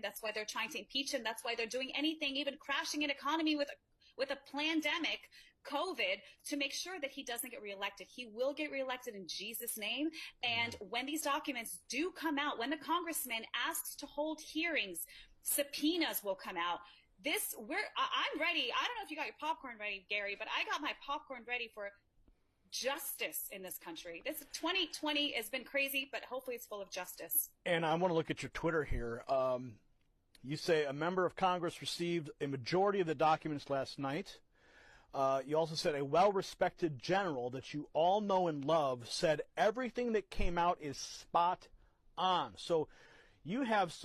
That's why they're trying to impeach him. That's why they're doing anything, even crashing an economy with a pandemic, COVID, to make sure that he doesn't get reelected. He will get reelected in Jesus' name. And when these documents do come out, when the congressman asks to hold hearings, subpoenas will come out. I'm ready. I don't know if you got your popcorn ready, Gary, but I got my popcorn ready for justice in this country. This 2020 has been crazy, but hopefully it's full of justice. And I want to look at your Twitter here. You say a member of Congress received a majority of the documents last night. You also said a well-respected general that you all know and love said everything that came out is spot on. So you have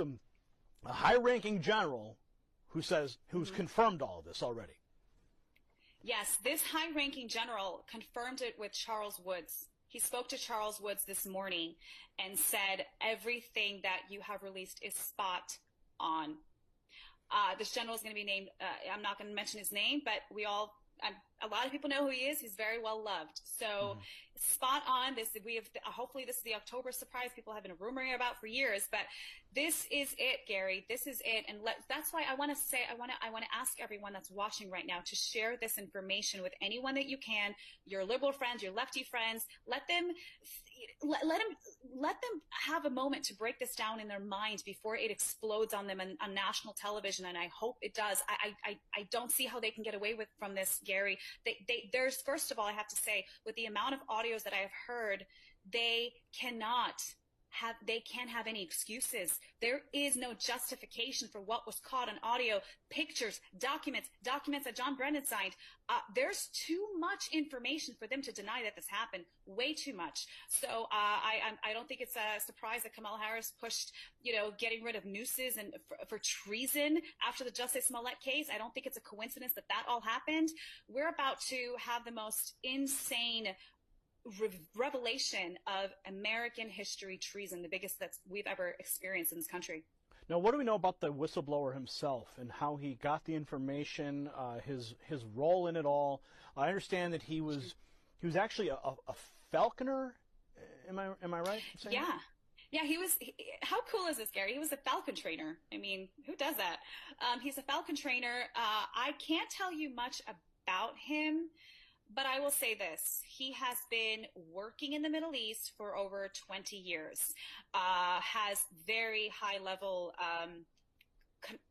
a high-ranking general who's confirmed all of this already. Yes, this high-ranking general confirmed it with Charles Woods. He spoke to Charles Woods this morning and said everything that you have released is spot on. This general is going to be named, I'm not going to mention his name, but a lot of people know who he is. He's very well loved. So spot on. Hopefully this is the October surprise people have been rumoring about for years, but this is it, Gary. This is it. And that's why I want to ask everyone that's watching right now to share this information with anyone that you can, your liberal friends, your lefty friends. Let them have a moment to break this down in their minds before it explodes on them on national television. And I hope it does. I don't see how they can get away from this, Gary. There's, first of all, I have to say, with the amount of audios that I have heard, they can't have any excuses. There is no justification for what was caught on audio, pictures, documents that John Brennan signed. There's too much information for them to deny that this happened. Way too much. So I don't think it's a surprise that Kamala Harris pushed, getting rid of nooses and for treason after the Justice Smollett case. I don't think it's a coincidence that all happened. We're about to have the most insane revelation of American history treason, the biggest that we've ever experienced in this country. Now, what do we know about the whistleblower himself and how he got the information, his role in it all? I understand that he was actually a falconer. Am I right in saying that? Yeah, how cool is this, Gary? He was a falcon trainer. I mean, who does that? He's a falcon trainer. I can't tell you much about him, but I will say this. He has been working in the Middle East for over 20 years, has very high-level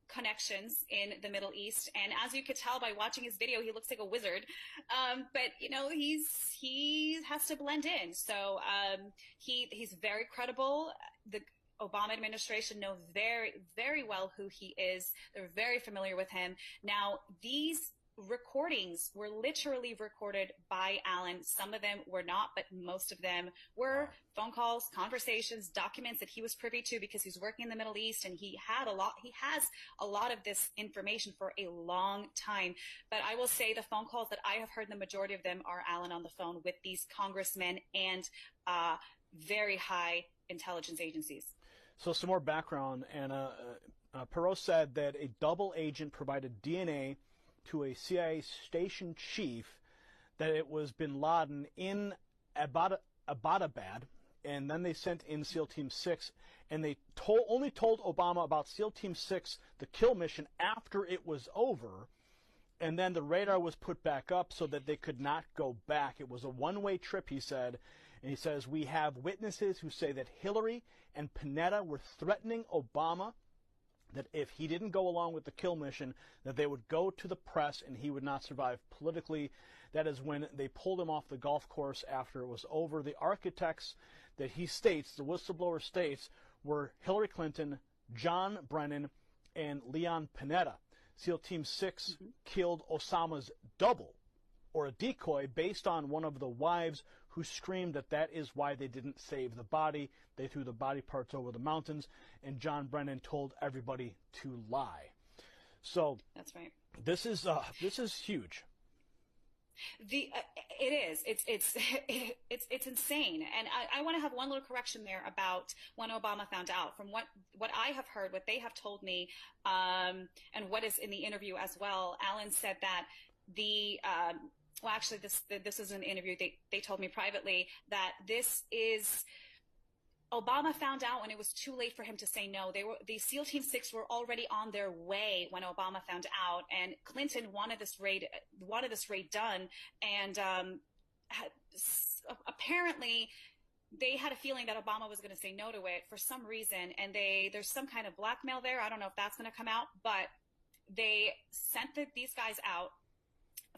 connections in the Middle East. And as you could tell by watching his video, he looks like a wizard. But, he has to blend in. So he's very credible. The Obama administration know very, very well who he is. They're very familiar with him. Now, these recordings were literally recorded by Alan. Some of them were not, but most of them were phone calls, conversations, documents that he was privy to because he's working in the Middle East, and he has a lot of this information for a long time. But I will say the phone calls that I have heard, the majority of them are Alan on the phone with these congressmen and very high intelligence agencies. So some more background, and Perot said that a double agent provided DNA to a CIA station chief that it was bin Laden in Abbottabad, and then they sent in SEAL Team 6, and they only told Obama about SEAL Team 6, the kill mission, after it was over, and then the radar was put back up so that they could not go back. It was a one-way trip, he said, and he says, we have witnesses who say that Hillary and Panetta were threatening Obama that if he didn't go along with the kill mission, that they would go to the press and he would not survive politically. That is when they pulled him off the golf course after it was over. The architects that he states, the whistleblower states, were Hillary Clinton, John Brennan, and Leon Panetta. SEAL Team 6 killed Osama's double, or a decoy, based on one of the wives who screamed that is why they didn't save the body. They threw the body parts over the mountains, and John Brennan told everybody to lie. So that's right. This is huge. It is. It's insane. And I want to have one little correction there about when Obama found out. From what I have heard, what they have told me, and what is in the interview as well, Alan said that well, actually, this is an interview. They told me privately that this is Obama found out when it was too late for him to say no. The SEAL Team 6 were already on their way when Obama found out, and Clinton wanted this raid done, and apparently they had a feeling that Obama was going to say no to it for some reason, and there's some kind of blackmail there. I don't know if that's going to come out, but they sent these guys out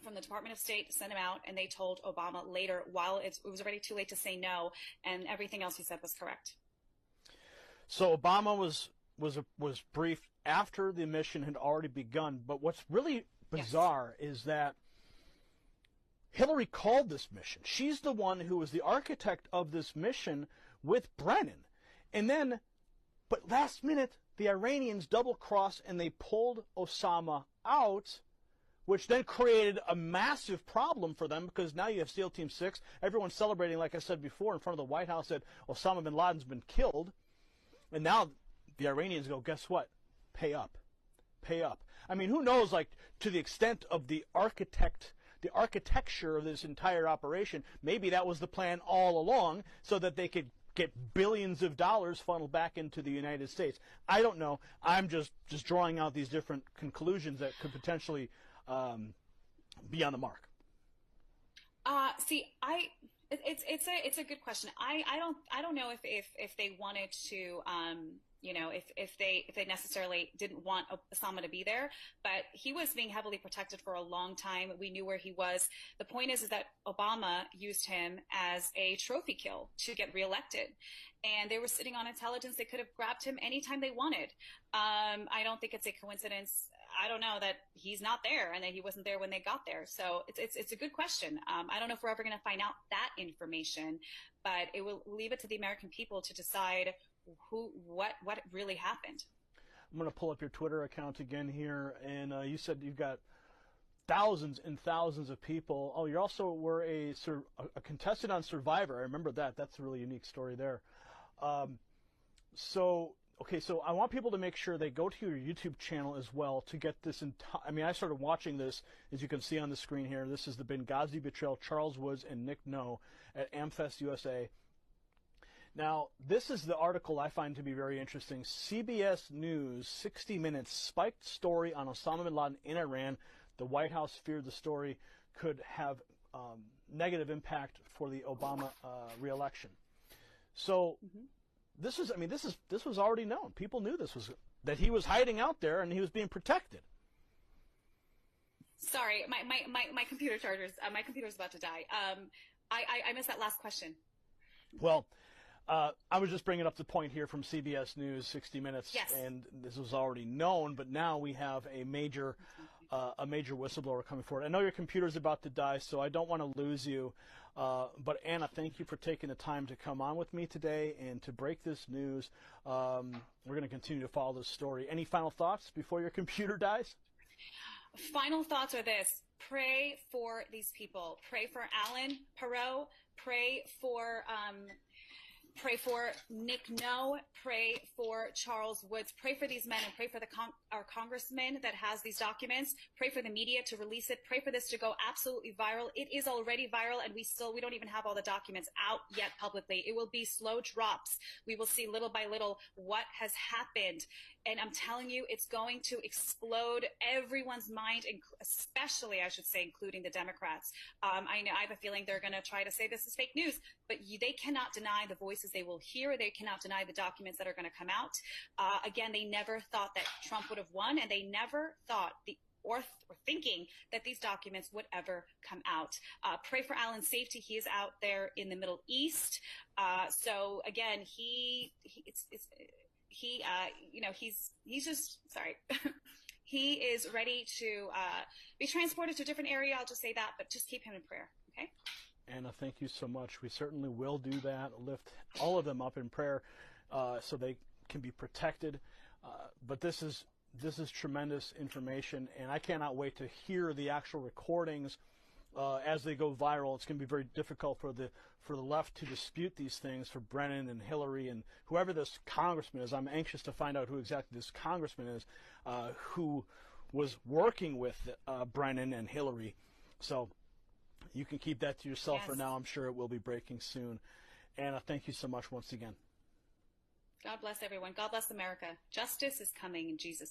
from the Department of State, sent them out, and they told Obama later, while it was already too late to say no, and everything else he said was correct. So Obama was briefed after the mission had already begun. But what's really bizarre is that Hillary called this mission. She's the one who was the architect of this mission with Brennan. And then, but last minute, the Iranians double-crossed and they pulled Osama out, which then created a massive problem for them, because now you have SEAL Team 6. Everyone's celebrating, like I said before, in front of the White House that Osama bin Laden's been killed. And now the Iranians go, guess what? Pay up. Pay up. I mean, who knows, like, to the extent of the architecture of this entire operation, maybe that was the plan all along so that they could get billions of dollars funneled back into the United States. I don't know. I'm just drawing out these different conclusions that could potentially be on the mark. It's a good question. I don't know if they wanted to, if they necessarily didn't want Osama to be there, but he was being heavily protected for a long time. We knew where he was. The point is that Obama used him as a trophy kill to get reelected. And they were sitting on intelligence. They could have grabbed him anytime they wanted. I don't think it's a coincidence. I don't know that he's not there and that he wasn't there when they got there. So it's a good question. I don't know if we're ever going to find out that information, but it will leave it to the American people to decide what really happened. I'm going to pull up your Twitter account again here, and you said you've got thousands and thousands of people. Oh, you also were a contestant on Survivor. I remember that. That's a really unique story there. Okay, so I want people to make sure they go to your YouTube channel as well to get this I mean, I started watching this, as you can see on the screen here. This is the Benghazi Betrayal, Charles Woods and Nick No at AmFest USA. Now, this is the article I find to be very interesting. CBS News, 60 Minutes, spiked story on Osama bin Laden in Iran. The White House feared the story could have negative impact for the Obama re-election. So... This was already known. People knew that he was hiding out there and he was being protected. Sorry, my computer chargers. My computer's about to die. I missed that last question. Well, I was just bringing up the point here from CBS News, 60 Minutes, yes. And this was already known, but now we have a major whistleblower coming forward. I know your computer's about to die, so I don't want to lose you. But Anna, thank you for taking the time to come on with me today and to break this news. We're going to continue to follow this story. Any final thoughts before your computer dies? Final thoughts are this. Pray for these people. Pray for Harrow Parrot. Pray for Nick No. Pray for Charles Woods. Pray for these men and pray for our congressman that has these documents. Pray for the media to release it. Pray for this to go absolutely viral. It is already viral, and we don't even have all the documents out yet publicly. It will be slow drops. We will see little by little what has happened. And I'm telling you, it's going to explode everyone's mind, especially, I should say, including the Democrats. I have a feeling they're going to try to say this is fake news, but they cannot deny the voices they will hear. They cannot deny the documents that are going to come out. Again, they never thought that Trump would have won, and they never thought or thinking that these documents would ever come out. Pray for Alan's safety. He is out there in the Middle East. So again, he's just sorry. He is ready to be transported to a different area. I'll just say that, but just keep him in prayer. Okay. Anna, thank you so much. We certainly will do that. Lift all of them up in prayer so they can be protected. But this is tremendous information, and I cannot wait to hear the actual recordings as they go viral. It's going to be very difficult for the left to dispute these things, for Brennan and Hillary and whoever this congressman is. I'm anxious to find out who exactly this congressman is who was working with Brennan and Hillary. So you can keep that to yourself for now. I'm sure it will be breaking soon. Anna, thank you so much once again. God bless everyone. God bless America. Justice is coming in Jesus'